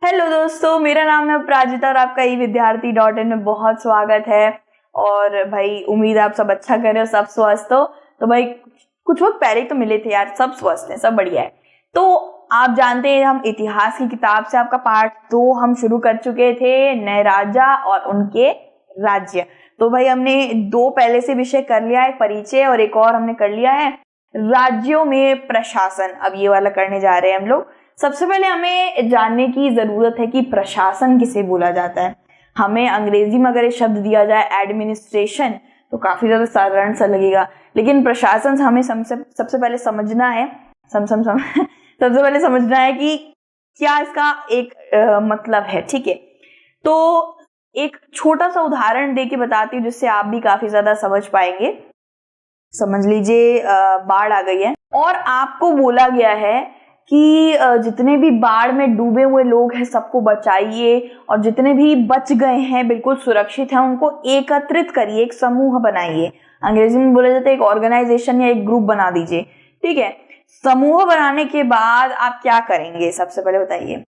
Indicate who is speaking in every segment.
Speaker 1: Hello दोस्तों, मेरा नाम है अपराजिता और आपका ई विद्यार्थी.in में बहुत स्वागत है। और भाई उम्मीद है आप सब अच्छा कर रहे हो, सब स्वस्थ हो। तो भाई कुछ वक्त पहले तो मिले थे यार, सब स्वस्थ हैं, सब बढ़िया है। तो आप जानते हैं हम इतिहास की किताब से आपका पार्ट 2 हम शुरू कर चुके थे, नए राजा और उनके राज्य। तो भाई हमने 2 पहले से विषय कर लिया है, परिचय, और एक और हमने कर लिया है राज्यों में प्रशासन। अब ये वाला करने जा रहे हैं हम लोग। सबसे पहले हमें जानने की जरूरत है कि प्रशासन किसे बोला जाता है। हमें अंग्रेजी में अगर ये शब्द दिया जाए एडमिनिस्ट्रेशन तो काफी ज्यादा साधारण सा लगेगा, लेकिन प्रशासन हमें सबसे पहले समझना है सबसे पहले समझना है कि क्या इसका एक मतलब है। ठीक है, तो एक छोटा सा उदाहरण देके बताती हूँ जिससे आप भी काफी ज्यादा समझ पाएंगे। समझ लीजिए बाढ़ आ गई है और आपको बोला गया है कि जितने भी बाढ़ में डूबे हुए लोग हैं सबको बचाइए, और जितने भी बच गए हैं बिल्कुल सुरक्षित हैं उनको एकत्रित करिए, एक समूह बनाइए। अंग्रेजी में बोला जाता है एक ऑर्गेनाइजेशन या एक ग्रुप बना दीजिए। ठीक है, समूह बनाने के बाद आप क्या करेंगे सबसे पहले बताइए।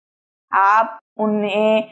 Speaker 1: आप उन्हें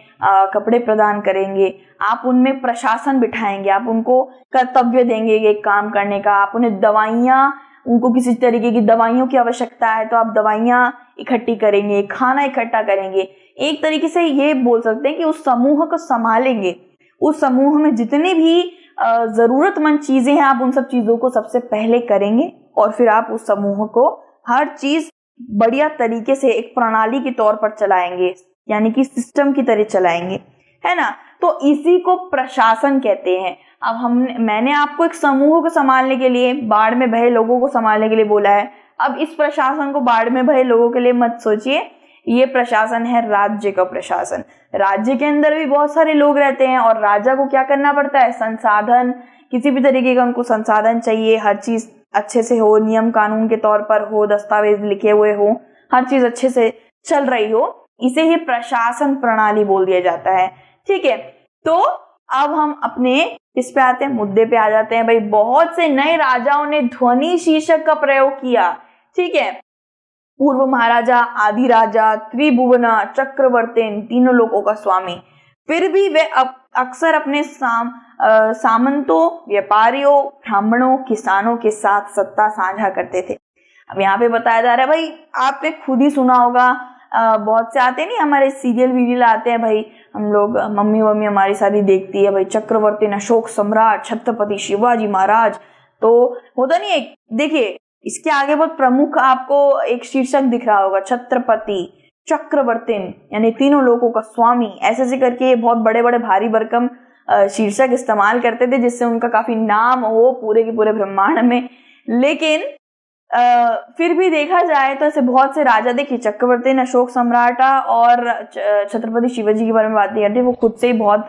Speaker 1: कपड़े प्रदान करेंगे, आप उनमें प्रशासन बिठाएंगे, आप उनको कर्तव्य देंगे एक काम करने का, आप उन्हें दवाइयाँ, उनको किसी तरीके की दवाइयों की आवश्यकता है तो आप दवाइयाँ इकट्ठी करेंगे, खाना इकट्ठा करेंगे। एक तरीके से ये बोल सकते हैं कि उस समूह को संभालेंगे। उस समूह में जितने भी जरूरतमंद चीजें हैं आप उन सब चीजों को सबसे पहले करेंगे, और फिर आप उस समूह को हर चीज बढ़िया तरीके से एक प्रणाली के तौर पर चलाएंगे, यानी कि सिस्टम की तरह चलाएंगे, है ना। तो इसी को प्रशासन कहते हैं। अब मैंने आपको एक समूह को संभालने के लिए, बाढ़ में बहे लोगों को संभालने के लिए बोला है। अब इस प्रशासन को बाढ़ में बहे लोगों के लिए मत सोचिए, ये प्रशासन है राज्य का प्रशासन। राज्य के अंदर भी बहुत सारे लोग रहते हैं और राजा को क्या करना पड़ता है, संसाधन, किसी भी तरीके का उनको संसाधन चाहिए, हर चीज अच्छे से हो, नियम कानून के तौर पर हो, दस्तावेज लिखे हुए हो, हर चीज अच्छे से चल रही हो, इसे ही प्रशासन प्रणाली बोल दिया जाता है। ठीक है, तो अब हम अपने इस पे आते हैं, मुद्दे पे आ जाते हैं। भाई बहुत से नए राजाओं ने ध्वनि शीर्षक का प्रयोग किया। ठीक है, पूर्व महाराजा, आदि राजा, त्रिभुवन, चक्रवर्ती, इन तीनों लोगों का स्वामी। फिर भी वे अक्सर अपने सामंतों, व्यापारियों, ब्राह्मणों, किसानों के साथ सत्ता साझा करते थे। अब यहाँ पे बताया जा रहा है, भाई आपने खुद ही सुना होगा, बहुत से आते नहीं हमारे सीरियल वीरियल आते हैं भाई, हम लोग मम्मी हमारी सारी देखती है भाई, चक्रवर्ती, अशोक सम्राट, छत्रपति शिवाजी महाराज। तो होता नहीं है, देखिए इसके आगे बहुत प्रमुख आपको एक शीर्षक दिख रहा होगा, छत्रपति, चक्रवर्ती, यानी तीनों लोगों का स्वामी। ऐसे करके बहुत बड़े बड़े भारी भरकम शीर्षक इस्तेमाल करते थे जिससे उनका काफी नाम हो पूरे के पूरे ब्रह्मांड में। लेकिन फिर भी देखा जाए तो ऐसे बहुत से राजा, देखिए चक्रवर्ती, अशोक सम्राट और छत्रपति शिवाजी के बारे में बात नहीं करते, वो खुद से ही बहुत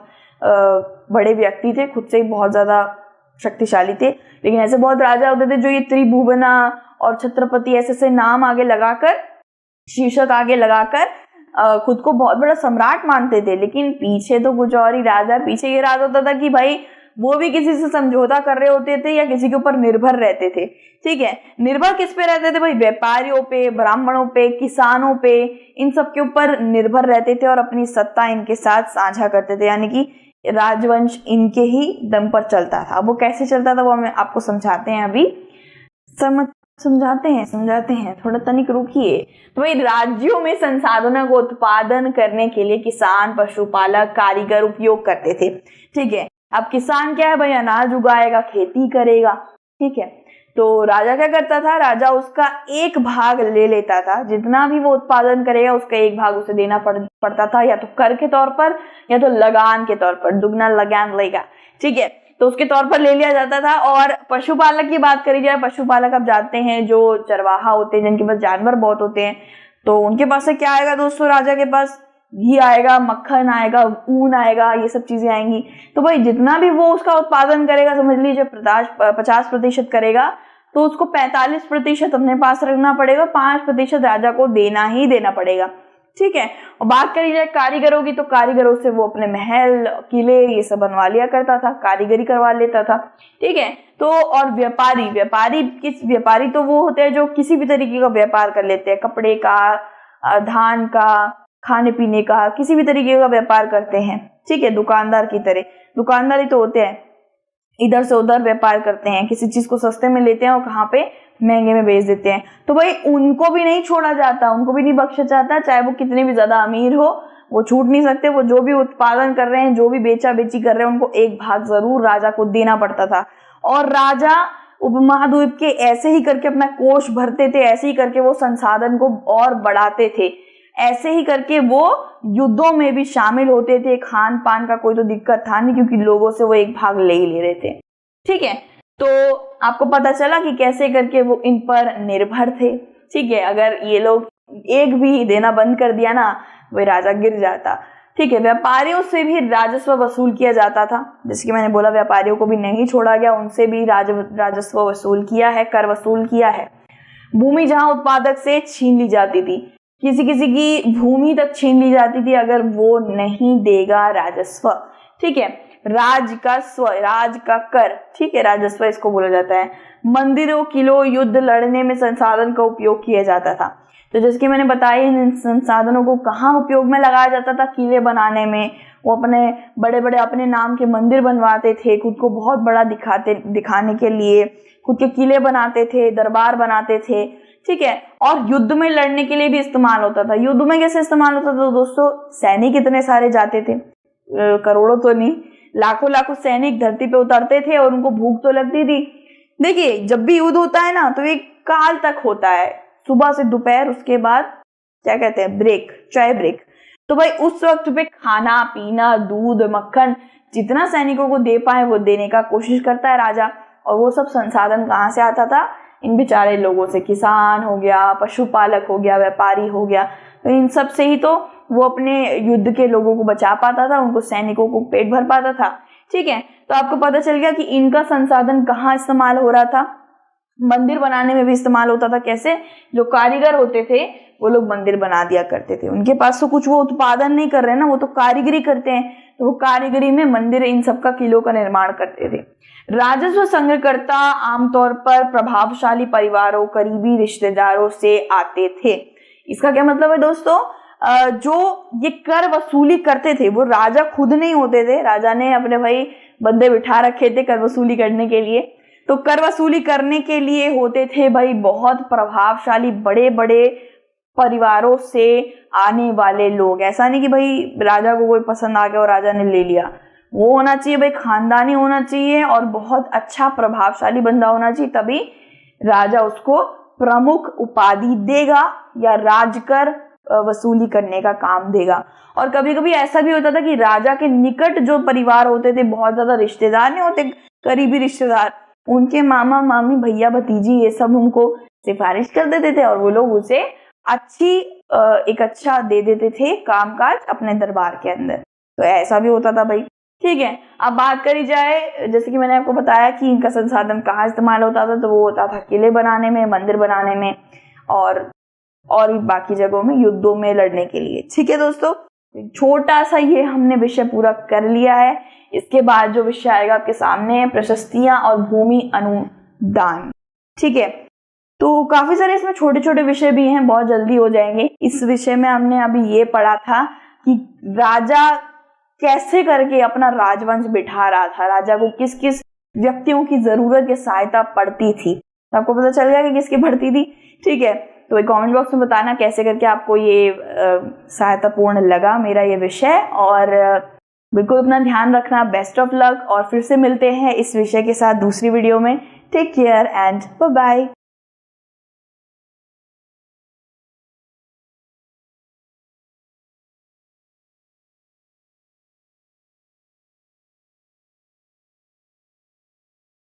Speaker 1: बड़े व्यक्ति थे, खुद से ही बहुत ज्यादा शक्तिशाली थे। लेकिन ऐसे बहुत राजा होते थे जो ये त्रिभुवना और छत्रपति ऐसे नाम आगे लगाकर, शीर्षक आगे लगाकर खुद को बहुत बड़ा सम्राट मानते थे। लेकिन पीछे तो कुछ और ही राजा, पीछे ये राज होता था कि भाई वो भी किसी से समझौता कर रहे होते थे या किसी के ऊपर निर्भर रहते थे। ठीक है, निर्भर किस पे रहते थे भाई, व्यापारियों पे, ब्राह्मणों पे, किसानों पे, इन सब के ऊपर निर्भर रहते थे और अपनी सत्ता इनके साथ साझा करते थे, यानी कि राजवंश इनके ही दम पर चलता था। वो कैसे चलता था वो हमें आपको समझाते हैं, अभी समझाते हैं, थोड़ा तनिक रुकिए। तो भाई राज्यों में संसाधनों को उत्पादन करने के लिए किसान, पशुपालक, कारीगर उपयोग करते थे। ठीक है, अब किसान क्या है भाई, अनाज उगाएगा, खेती करेगा। ठीक है, तो राजा क्या करता था, राजा उसका एक भाग ले लेता था, जितना भी वो उत्पादन करेगा उसका एक भाग उसे देना पड़ता था, या तो कर के तौर पर या तो लगान के तौर पर, दुगना लगान लेगा। ठीक है, तो उसके तौर पर ले लिया जाता था। और पशुपालक की बात करी जाए, पशुपालक आप जानते हैं जो चरवाहा होते हैं, जिनके पास जानवर बहुत होते हैं, तो उनके पास से क्या आएगा दोस्तों, राजा के पास घी आएगा, मक्खन आएगा, ऊन आएगा, ये सब चीजें आएंगी। तो भाई जितना भी वो उसका उत्पादन करेगा, समझ लीजिए 50% करेगा, तो उसको 45% अपने पास रखना पड़ेगा, 5% राजा को देना ही देना पड़ेगा। ठीक है, और बात करी जाए कारीगरों की, तो कारीगरों से वो अपने महल, किले, ये सब बनवा लिया करता था, कारीगरी करवा लेता था। ठीक है, तो और व्यापारी तो वो होते हैं जो किसी भी तरीके का व्यापार कर लेते हैं, कपड़े का, धान का, खाने पीने का, किसी भी तरीके का व्यापार करते हैं, ठीक है, दुकानदार की तरह। दुकानदार ही तो होते हैं, इधर से उधर व्यापार करते हैं, किसी चीज को सस्ते में लेते हैं और कहाँ पे महंगे में बेच देते हैं। तो भाई उनको भी नहीं छोड़ा जाता, उनको भी नहीं बख्शा जाता, चाहे वो कितने भी ज्यादा अमीर हो, वो छूट नहीं सकते। वो जो भी उत्पादन कर रहे हैं, जो भी बेचा बेची कर रहे हैं, उनको एक भाग जरूर राजा को देना पड़ता था। और राजा उपमहाद्वीप के ऐसे ही करके अपना कोष भरते थे, ऐसे ही करके वो संसाधन को और बढ़ाते थे, ऐसे ही करके वो युद्धों में भी शामिल होते थे। खान पान का कोई तो दिक्कत था नहीं, क्योंकि लोगों से वो एक भाग ले ही ले रहे थे, ठीक है। तो आपको पता चला कि कैसे करके वो इन पर निर्भर थे, ठीक है। अगर ये लोग एक भी देना बंद कर दिया ना, वह राजा गिर जाता, ठीक है। व्यापारियों से भी राजस्व वसूल किया जाता था, जैसे कि मैंने बोला व्यापारियों को भी नहीं छोड़ा गया, उनसे भी राजस्व वसूल किया है, कर वसूल किया है। भूमि जहां उत्पादक से छीन ली जाती थी, किसी किसी की भूमि तक छीन ली जाती थी अगर वो नहीं देगा राजस्व, ठीक है। राज का कर, ठीक है, राजस्व इसको बोला जाता है। मंदिरों, किलों, युद्ध लड़ने में संसाधन का उपयोग किया जाता था। तो जैसे कि मैंने बताया, इन संसाधनों को कहाँ उपयोग में लगाया जाता था? किले बनाने में। वो अपने बड़े बड़े अपने नाम के मंदिर बनवाते थे, खुद को बहुत बड़ा दिखाने के लिए खुद के किले बनाते थे, दरबार बनाते थे, ठीक है। और युद्ध में लड़ने के लिए भी इस्तेमाल होता था। युद्ध में कैसे इस्तेमाल होता था दोस्तों? सैनिक इतने सारे जाते थे, करोड़ों तो नहीं, लाखों लाखों सैनिक धरती पे उतरते थे और उनको भूख तो लगती थी। देखिए, जब भी युद्ध होता है ना, तो एक काल तक होता है, सुबह से दोपहर, उसके बाद क्या कहते हैं, ब्रेक, चाय ब्रेक। तो भाई उस वक्त पे खाना पीना, दूध, मक्खन जितना सैनिकों को दे पाए वो देने का कोशिश करता है राजा। और वो सब संसाधन कहाँ से आता था? इन बेचारे लोगों से। किसान हो गया, पशुपालक हो गया, व्यापारी हो गया, तो इन सब से ही तो वो अपने युद्ध के लोगों को बचा पाता था, उनको सैनिकों को पेट भर पाता था, ठीक है। तो आपको पता चल गया कि इनका संसाधन कहाँ इस्तेमाल हो रहा था? मंदिर बनाने में भी इस्तेमाल होता था। कैसे? जो कारीगर होते थे वो लोग मंदिर बना दिया करते थे। उनके पास तो कुछ वो उत्पादन नहीं कर रहे ना, वो तो कारीगरी करते हैं, तो वो कारीगरी में मंदिर, इन सब का किलों का निर्माण करते थे। राजस्व संग्रहकर्ता आमतौर पर प्रभावशाली परिवारों, करीबी रिश्तेदारों से आते थे। इसका क्या मतलब है दोस्तों? जो ये कर वसूली करते थे वो राजा खुद नहीं होते थे, राजा ने अपने भाई बंदे बिठा रखे थे कर वसूली करने के लिए। तो कर वसूली करने के लिए होते थे भाई बहुत प्रभावशाली बड़े बड़े परिवारों से आने वाले लोग। ऐसा नहीं कि भाई राजा को कोई पसंद आ गया और राजा ने ले लिया, वो होना चाहिए भाई खानदानी होना चाहिए और बहुत अच्छा प्रभावशाली बंदा होना चाहिए, तभी राजा उसको प्रमुख उपाधि देगा या राजकर वसूली करने का काम देगा। और कभी कभी ऐसा भी होता था कि राजा के निकट जो परिवार होते थे, बहुत ज्यादा रिश्तेदार नहीं होते, करीबी रिश्तेदार, उनके मामा मामी भैया भतीजी ये सब उनको सिफारिश कर देते थे और वो लोग उसे एक अच्छा दे देते थे कामकाज अपने दरबार के अंदर। तो ऐसा भी होता था भाई, ठीक है। अब बात करी जाए, जैसे कि मैंने आपको बताया कि इनका संसाधन कहाँ इस्तेमाल होता था, तो वो होता था किले बनाने में, मंदिर बनाने में और बाकी जगहों में युद्धों में लड़ने के लिए, ठीक है दोस्तों। छोटा सा ये हमने विषय पूरा कर लिया है। इसके बाद जो विषय आएगा आपके सामने, प्रशस्तियां और भूमि अनुदान, ठीक है। तो काफी सारे इसमें छोटे छोटे विषय भी हैं, बहुत जल्दी हो जाएंगे। इस विषय में हमने अभी ये पढ़ा था कि राजा कैसे करके अपना राजवंश बिठा रहा था, राजा को किस किस व्यक्तियों की जरूरत की सहायता पड़ती थी। तो आपको पता चल गया कि किसकी पड़ती थी, ठीक है। तो कमेंट बॉक्स में बताना कैसे करके आपको ये सहायतापूर्ण लगा मेरा ये विषय। और बिल्कुल अपना ध्यान रखना, बेस्ट ऑफ लक। और फिर से मिलते हैं इस विषय के साथ दूसरी वीडियो में। Take care and bye bye.